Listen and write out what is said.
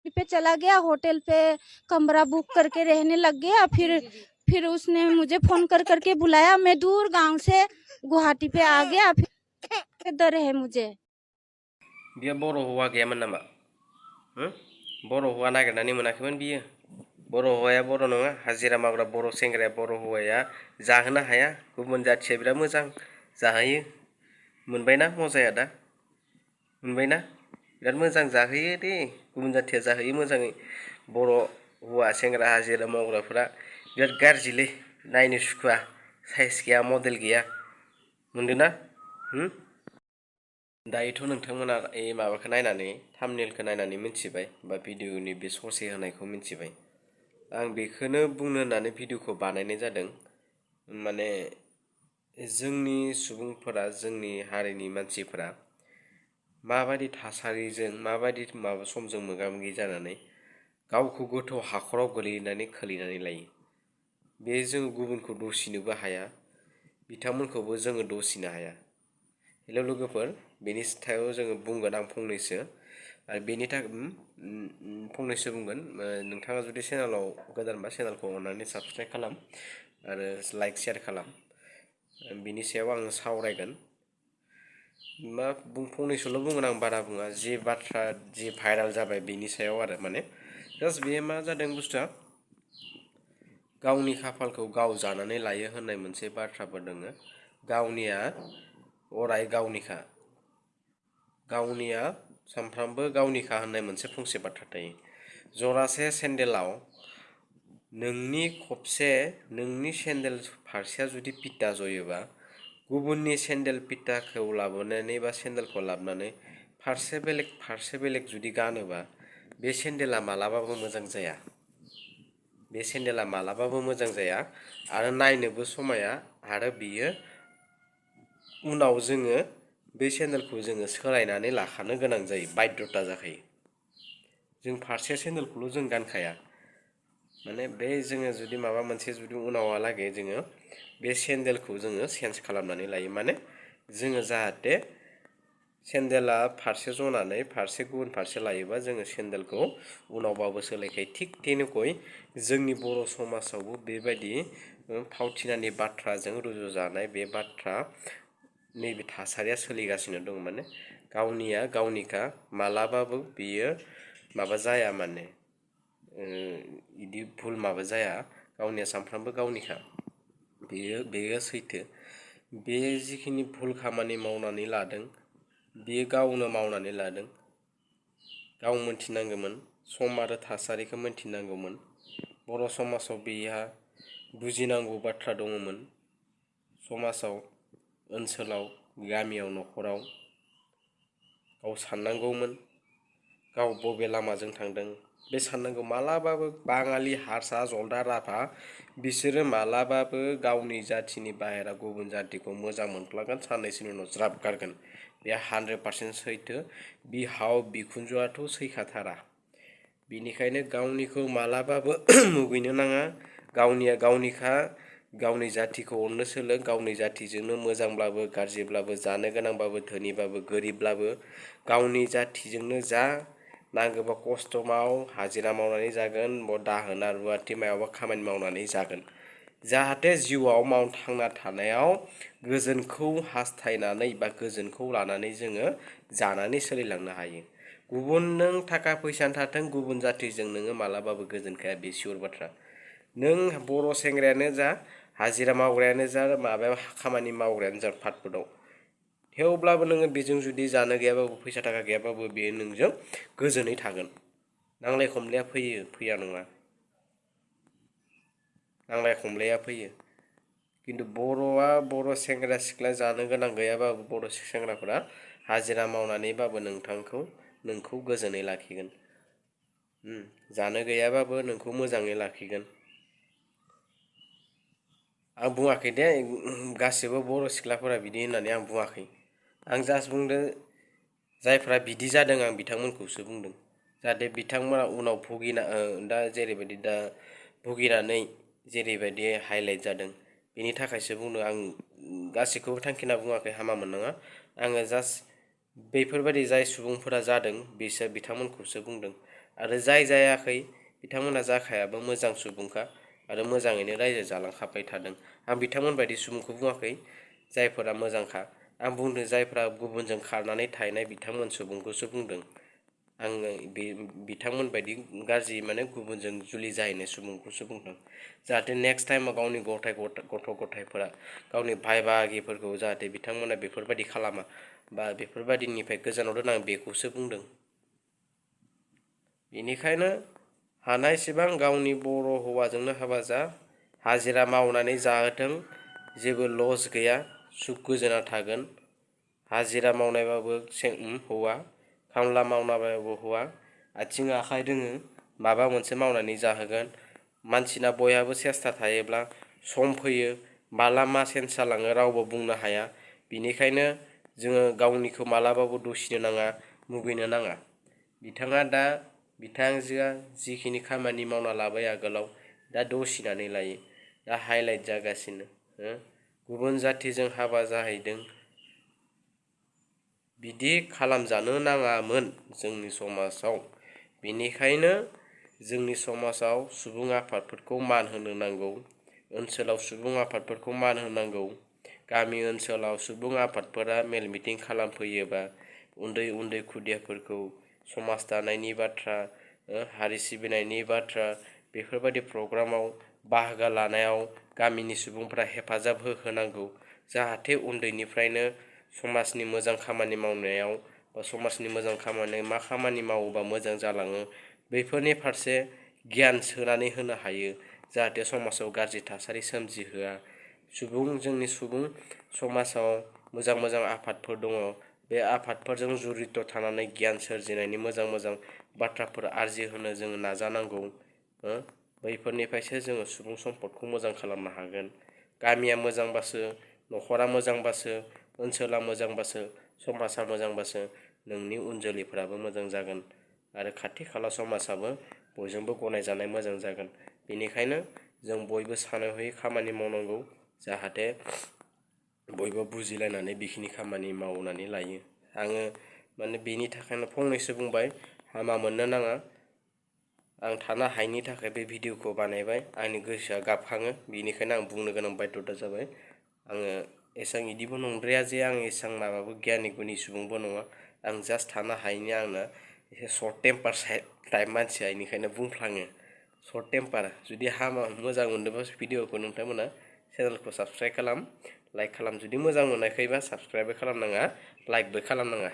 Pay चला गया, hotel Pay कमरा बुक करके रहने लग गया। फिर उसने मुझे फोन कर करके बुलाया। मैं दूर गांव से गुवाहाटी पे आ गया। फिर डर है मुझे। बियो बर' हौवा गैयामोन नामा? बर' हौवा नागिरनानै मोनाखैमोन बियो? बर' हौवाया बर' नङा? हाजिरा मावग्रा बर' सेंग्राया बर' हौवाया जाहोनो हाया? गुबुन जाथिया बिराद मोजां जाहोयो। मोनबायना मजाया दा? मोनबायना? बिराद मोजां जाहोयो दे। गुबुन जाथिया जाहोयो मोजाङै। बर' हौवा सेंग्रा हाजिरा मावग्राफोरा बिराद गाज्रिलै, नायनो सुखुवा, साइज गैया, मडेल गैया। मोनदोंना? दायोथ' नोंथांमोना माबाखौ नायनानै थाम्बनेलखौ नायनानै मिथिबाय बा भिडिअनि बे ससे होनायखौ मिथिबाय। आं बेखौनो बुंनो होननानै भिडिअखौ बानायनाय जादों। माने जोंनि सुबुंफोरा, जोंनि हारिनि मानसिफोरा माबायदि थासारिजों, माबायदि समजों मोगा मोगि जानानै गावखौ गोथौ हाखराव गोलैनानै खोलैनानै लायो। बे जों गुबुनखौ दसिनोबो हाया, बिथांमोनखौबो जोङो दसिनो हाया। हेल' लोगोफोर, बेनि सायाव जोङो बुंगोन आं फंनैसो। आरो बेनि थाखाय फंनैसो बुंगोन। नोंथाङा जुदि चेनेलाव गोदानबा चेनेलखौ अननानै साबस्क्राइब खालाम आरो लाइक शेयार खालाम। बिनि सायाव आङो सावरायगोन। फंनैसोल' बुंगोन, आं बारा बुङा। जि बाथ्रा जि भाइराल जाबाय बेनि सायाव आरो माने जास्ट बेयो मा जादों बुस्थुआ, गावनि खाफालखौ गाव जानानै लायो होननाय मोनसे बाथ्राबो दोङो। गावनिया अराय गावनिखा, गावनिया सानफ्रामबो गावनिखा होननाय मोनसे फंसे बाथ्रा थायो। जरासे सेन्देलाव नोंनि सेन्देल फारसेया जुदि पिता जयोबा, गुबुननि सेन्देल पिताखौ लाबोनानै बा सेन्देलखौ लाबोनानै फारसे बेलेग जुदि गानोबा, बे सेन्देला मालाबाबो मोजां जाया। बे सेन्देला मालाबाबो मोजां जाया आरो नायनोबो समाया। आरो बियो उनाव जोङो बे सेन्देलखौ जोङो सोलायनानै लाखानो गोनां जायो, बाध्यता जाखायो। जों फारसे सेन्देलखौल' जों गानखाया। माने बे जोङो जुदि माबा मोनसे जुदि उनावहालागै जोङो बे सेन्देलखौ जोङो चेन्ज खालामनानै लायो। माने जोङो जाहाथे सेन्देला फारसे जनानै गुबुन फारसे लायोबा जोङो सेन्देलखौ उनावबाबो सोलायखायो। थिग तेनेकुयै जोंनि बर' समाजावबो बेबायदि फावथिनानि बाथ्राजों रुजुजानाय बे बाथ्रा नैबे थासारिया सोलिगासिनो दं। माने गावनिया गावनिखा, मालाबाबो बियो माबा जाया, माने बिदि भुल माबा जाया। गावनिया सानफ्रामबो गावनिखा, बेयो सैथो। बे जिखिनि भुल खामानि मावनानै लादों, बियो गावनो मावनानै लादों। गाव मोनथिनांगौमोन, सम आरो थासारिखौ मोनथिनांगौमोन। बर' समाजाव बेहा बुजिनांगौ बाथ्रा दङमोन। समाजाव, ओनसोलाव, गामियाव, न'खराव गाव साननांगौमोन। गाव बबे लामाजों थांदों बे साननांगौ। मालाबाबो बाङालि, हारसा, जल्दा, राभा बिसोरो मालाबाबो गावनि जाथिनि बाहेरा गुबुन जातिखौ मोजां मोनफ्लागोन, साननैसोनि उनाव ज्राब गारगोन। बे 100% सैथो। बिहाव बिखुनजोआथ' सैखाथारा। बिनिखायनो गावनिखौ मालाबाबो मुगैनो नाङा। गावनिया गावनिखा। गावनि जातिखौ अननो सोलों। गावनि जातिजोंनो मोजांब्लाबो गाज्रिब्लाबो, जानो गोनांबाबो धोनिबाबो गोरिबब्लाबो गावनि जातिजोंनो जा। नांगौबा खस्थ' माव, हाजिरा मावनानै जागोन, दाहोना रुवाथि मायावबा खामानि मावनानै जागोन। जाहाथे जिउआव थांना थानायाव गोजोनखौ हास्थायनानै बा गोजोनखौ लानानै जोङो जानानै सोलिलांनो हायो। गुबुन नों थाखा फैसानि थाथों, गुबुन जातिजों नोङो मालाबाबो गोजोनखाया, बे सियर बाथ्रा। नों बर' सेंग्रायानो जा, हाजिरा मावग्रायानो जा, माबायाव खामानि मावग्रायानो जा, फाटफुटआव, थेवब्लाबो नोङो बेजों जुदि जानो गैयाबाबो, फैसा थाखा गैयाबाबो, बेयो नोंजों गोजोनै थागोन। नांलाय खमलाया फैया नङा, नांलाय खमलाया फैयो। खिन्थु बर' सेंग्रा सिख्ला जानो गोनां गैयाबाबो बर' सेंग्राफोरा हाजिरा मावनानैबाबो नोंखौ गोजोनै लाखिगोन। जानो गैयाबाबो नोंखौ मोजाङै लाखिगोन। आं बुङाखै दे गासिबो बर' सिख्लाफोरा बिदि होननानै आं बुङाखै। आं जास्ट बुंदों जायफ्रा बिदि जादों, आं बिथांमोनखौसो बुंदों। जाहाथे बिथांमोना उनाव दा जेरैबायदि दा भुगिनानै जेरैबायदि हाइलाइट जादों, बेनि थाखायसो बुंदों। आं गासैखौबो थांखिना बुङाखै, हामा मोननाङा। आङो जास्ट बेफोरबायदि जाय सुबुंफोरा जादों बिथांमोनखौसो बुंदों। आरो जाय जायाखै बिथांमोना जाखायाबो मोजां सुबुंखा आरो मोजाङैनो रायजो जालांखाबाय थादों। आं बिथांमोन बायदि सुबुंखौ बुङाखै जायफोरा मोजांखा, आं बुंदों जायफोरा गुबुनजों खारनानै थाहैनाय बिथांमोन सुबुंखौसो बुंदों। आङो बिथांमोन बायदि गाज्रि माने गुबुनजों जुलि जाहैनाय सुबुंखौसो बुंदों। जाहाथे नेक्स्ट टाइमाव गावनि गथ' गथायफोरा गावनि भाइ बाहागिफोरखौ जाहाथे बिथांमोना बेफोरबायदि खालामा बा बेफोरबायदिनिफ्राय गोजानाव दोनो, आं बेखौसो बुंदों। बेनिखायनो हानायसेबां गावनि बर' हौवाजोंनो हाबा जा, हाजिरा मावनानै जाहोथों, जेबो लस गैया, सुख गोजोना थागोन। हाजिरा मावनायबाबो हौवा, खामला मावनायबाबो हौवा, आथिं आखाइ दोङो, माबा मोनसे मावनानै जाहोगोन। मानसिना बयहाबो सेस्था थायोब्ला सम फैयो, माला मा चेन्ज जालाङो रावबो बुंनो हाया। बिनिखायनो जोङो गावनिखौ मालाबाबो दुसिनो नाङा, मुगैनो नाङा। बिथांजोआ जिखिनि खामानि मावना लाबाय आगोलाव, दा दसिनानै लायो, दा हाइलाइट जागासिनो। गुबुन जाथिजों हाबा जाहैदों, बिदि खालामजानो नाङामोन जोंनि समाजाव। बेनिखायनो जोंनि समाजाव सुबुं आफादफोरखौ मान होनो नांगौ, ओनसोलाव सुबुं आफादफोरखौ मान होनांगौ। गामि ओनसोलाव सुबुं आफादफोरा मेल मिटिं खालामफैयोबा उन्दै उन्दै खुदियाफोरखौ समाज दानायनि बाथ्रा, हारि सिबिनायनि बाथ्रा, बेफोरबायदि प्रग्रामाव बाहागो लानायाव गामिनि सुबुंफ्रा हेफाजाब होनांगौ। जाहाथे उन्दैनिफ्रायनो समाजनि मोजां खामानि मावनायाव बा समाजनि मोजां खामानि मा खामानि मावोबा मोजां जालाङो बेफोरनि फारसे गियान सोनानै होनो हायो। जाहाथे समाजाव गाज्रि थासारि सोमजिहोआ। जोंनि सुबुं समाजाव मोजां मोजां आफादफोर दङ। बे आफादफोरजों जुरित थानानै गियान सोरजिनायनि मोजां मोजां बाथ्राफोर आरजिहोनो जोङो नाजानांगौ। बैफोरनिफ्रायसो जोङो सुबुं सम्पदखौ मोजां खालामनो हागोन। गामिया मोजांबासो, न'खरा मोजांबासो, ओनसोला मोजांबासो, समाजा मोजांबासो नोंनि उन जोलैफ्राबो मोजां जागोन आरो खाथि खाला समाजाबो बयजोंबो गनायजानाय मोजां जागोन। बेनिखायनो जों बयबो सानै हयै खामानि मावनांगौ, जाहाथे बयबो बुजिलायनानै बेखिनि खामानि मावनानै लायो। आङो माने बेनि थाखायनो फंनैसो बुंबाय, हामा मोननो नाङा। आं थानो हायैनि थाखाय बे भिडिअखौ बानायबाय, आंनि गोसोआ गाबखाङो, बेनिखायनो आं बुंनो गोनां बाध्यता जाबाय। आङो एसां इदिबो नंद्राया जे आं एसां माबाबो गियानि गुनि सुबुंबो नङा। आं जास्ट थानो हायैनि आंना एसे सर्ट टेम्पार टाइप मानसिया, बेनिखायनो बुंफ्लाङो। सर्ट टेम्पार। जुदि मोजां मोनदोंबा भिडिअखौ नोंथांमोना चेनेलखौ साबस्क्राइब खालाम, लाइक खालाम। जुदि मोजां मोनाखैबा साबस्क्राइबबो खालामनाङा, लाइकबो खालामनाङा।